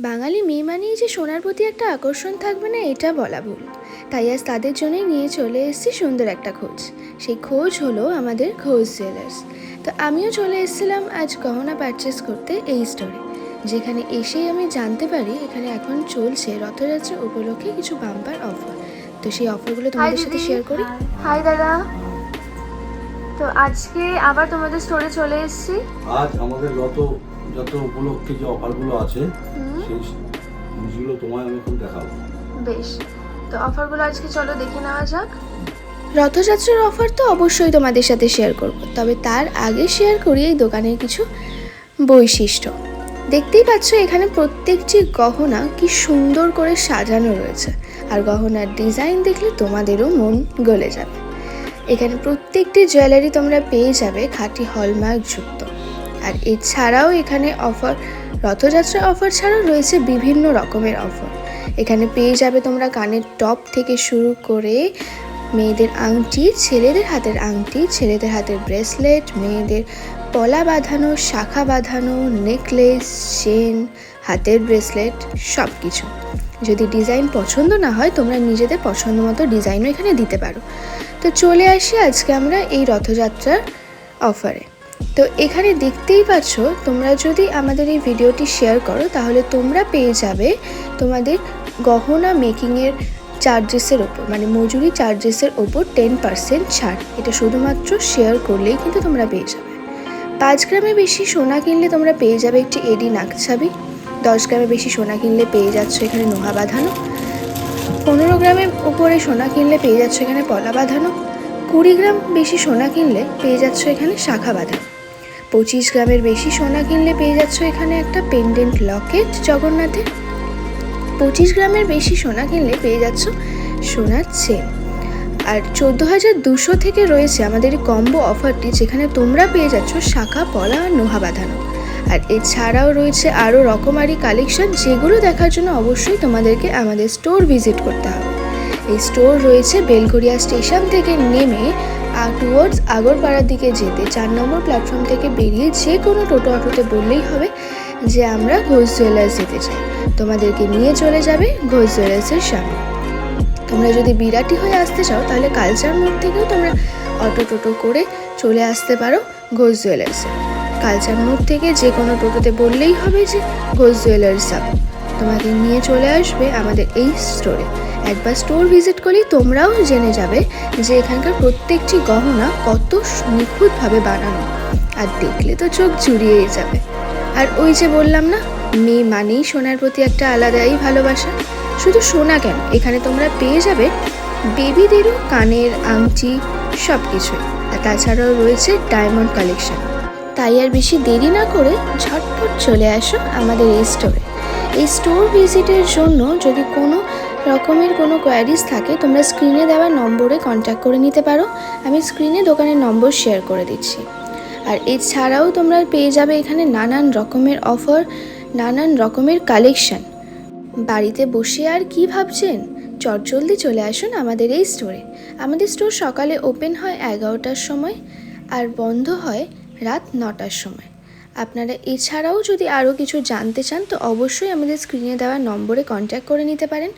বাঙালি মেয়ে মানেই যে সোনার প্রতি একটা আকর্ষণ থাকবে না এটা বলা ভুল। তাই আজ তাদের জন্যই নিয়ে চলে এসেছি সুন্দর একটা খোঁজ। সেই খোঁজ হলো আমাদের ঘোষ জুয়েলার্স। তো আমিও চলে এসেছিলাম আজ গহনা পারচেস করতে এই স্টোরে, যেখানে এসেই আমি জানতে পারি এখানে এখন চলছে রথযাত্রা উপলক্ষে কিছু বাম্পার অফার। তো সেই অফারগুলো তোমাদের সাথে শেয়ার করি। হাই দাদা, তো আজকে আবার তোমাদের স্টোরে চলে এসেছি। আজ আমাদের যত উপলক্ষে যে অফারগুলো আছে সেই জিনিসগুলো তোমায় আমি এখন দেখাবো। বেশ, তো অফারগুলো আজকে চলো দেখে নেওয়া যাক। রথযাত্রার অফার তো অবশ্যই তোমাদের সাথে শেয়ার করব, তবে তার আগে শেয়ার করি এই দোকানের কিছু বৈশিষ্ট্য। দেখতেই পাচ্ছ এখানে প্রত্যেকটি গহনা কি সুন্দর করে সাজানো রয়েছে, আর গহনার ডিজাইন দেখলে তোমাদেরও মন গলে যাবে। এখানে প্রত্যেকটি জুয়েলারি তোমরা পেয়ে যাবে খাঁটি হলমার্ক যুক্ত। আর এছাড়াও এখানে অফার, রথযাত্রা অফার ছাড়াও রয়েছে বিভিন্ন রকমের অফার। এখানে পেয়ে যাবে তোমরা কানের টপ থেকে শুরু করে মেয়েদের আংটি, ছেলেদের হাতের আংটি, ছেলেদের হাতের ব্রেসলেট, মেয়েদের পলা বাঁধানো, শাখা বাঁধানো, নেকলেস, চেন, হাতের ব্রেসলেট, সব কিছু। যদি ডিজাইন পছন্দ না হয় তোমরা নিজেদের পছন্দ মতো ডিজাইনও এখানে দিতে পারো। তো চলে আসি আজকে আমরা এই রথযাত্রার অফারে। তো এখানে দেখতেই পাচ্ছ, তোমরা যদি আমাদের এই ভিডিওটি শেয়ার করো তাহলে তোমরা পেয়ে যাবে তোমাদের গহনা মেকিংয়ের চার্জেসের ওপর, মানে মজুরি চার্জেসের ওপর 10% ছাড়। এটা শুধুমাত্র শেয়ার করলেই কিন্তু তোমরা পেয়ে যাবে। 5 গ্রামের বেশি সোনা কিনলে তোমরা পেয়ে যাবে একটি এডি নাকছাবি। 10 গ্রামের বেশি সোনা কিনলে পেয়ে যাচ্ছ এখানে নোহা বাঁধানো। 15 গ্রামের উপরে সোনা কিনলে পেয়ে যাচ্ছ এখানে পলা বাঁধানো। 20 গ্রাম বেশি সোনা কিনলে পেয়ে যাচ্ছ এখানে শাখা বাঁধানো। 25 গ্রামের বেশি সোনা কিনলে পেয়ে যাচ্ছ এখানে একটা পেন্ডেন্ট লকেট জগন্নাথের। 25 গ্রামের বেশি সোনা কিনলে পেয়ে যাচ্ছ সোনার চেন। আর 14,200 থেকে রয়েছে আমাদের এই কম্বো অফারটি, যেখানে তোমরা পেয়ে যাচ্ছ শাখা, পলা আর নোহা বাঁধানো। আর এছাড়াও রয়েছে আরও রকমারি কালেকশন, যেগুলো দেখার জন্য অবশ্যই তোমাদেরকে আমাদের স্টোর ভিজিট করতে হবে। এই স্টোর রয়েছে বেলঘরিয়া স্টেশন থেকে নেমে টুয়ার্ডস আগরপাড়ার দিকে যেতে 4 নম্বর প্ল্যাটফর্ম থেকে বেরিয়ে যে কোনো টোটো অটোতে বললেই হবে যে আমরা ঘোষ জুয়েলার্স যেতে চাই। তোমাদেরকে নিয়ে চলে যাবে ঘোষ জুয়েলার্সের সামনে। তোমরা যদি বিরাটি হয়ে আসতে চাও তাহলে কালচার মোড় থেকেও তোমরা টোটো করে চলে আসতে পারো ঘোষ জুয়েলার্সে। কালচার মোড় থেকে যে কোনো টোটোতে বললেই হবে যে ঘোষ জুয়েলার্স যাবো, তোমাকে নিয়ে চলে আসবে আমাদের এই স্টোরে। একবার স্টোর ভিজিট করলেই তোমরাও জেনে যাবে যে এখানকার প্রত্যেকটি গহনা কত নিখুঁতভাবে বানানো, আর দেখলে তো চোখ জুড়িয়েই যাবে। আর ওই যে বললাম না, মেয়ে মানেই সোনার প্রতি একটা আলাদাই ভালোবাসা। শুধু সোনা কেন, এখানে তোমরা পেয়ে যাবে বেবিদেরও কানের আংটি, সব কিছুই। আর তাছাড়াও রয়েছে ডায়মন্ড কালেকশন। তাই আর বেশি দেরি না করে ঝটপট চলে আসো আমাদের এই স্টোরে। এই স্টোর ভিজিটের জন্য যদি কোনো রকমের কোনো কোয়ারিজ থাকে তোমরা স্ক্রিনে দেওয়া নম্বরে কন্ট্যাক্ট করে নিতে পারো। আমি স্ক্রিনে দোকানের নম্বর শেয়ার করে দিচ্ছি। আর এছাড়াও তোমরা পেয়ে যাবে এখানে নানান রকমের অফার, নানান রকমের কালেকশন। বাড়িতে বসে আর কি ভাবছেন, চটজলদি চলে আসুন আমাদের এই স্টোরে। আমাদের স্টোর সকালে ওপেন হয় 11টার সময় আর বন্ধ হয় রাত 9টার সময়। আপনারা এছাড়াও যদি আরও কিছু জানতে চান তো অবশ্যই আমাদের স্ক্রিনে দেওয়া নম্বরে কন্ট্যাক্ট করে নিতে পারেন।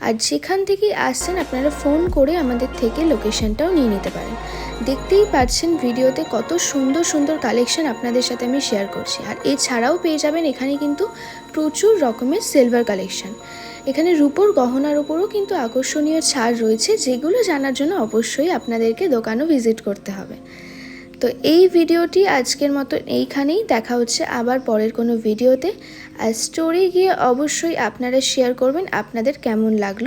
আর যেখান থেকেই আসছেন আপনারা ফোন করে আমাদের থেকে লোকেশনটাও নিয়ে নিতে পারেন। দেখতেই পাচ্ছেন ভিডিওতে কত সুন্দর সুন্দর কালেকশন আপনাদের সাথে আমি শেয়ার করছি। আর এছাড়াও পেয়ে যাবেন এখানে কিন্তু প্রচুর রকমের সিলভার কালেকশন। এখানে রূপোর গহনার উপরও কিন্তু আকর্ষণীয় ছাড় রয়েছে, যেগুলো জানার জন্য অবশ্যই আপনাদেরকে দোকানও ভিজিট করতে হবে। তো এই ভিডিওটি আজকের মতো এইখানেই, দেখা হচ্ছে আবার পরের কোনো ভিডিওতে। আর স্টোরে গিয়ে অবশ্যই আপনারা শেয়ার করবেন আপনাদের কেমন লাগলো।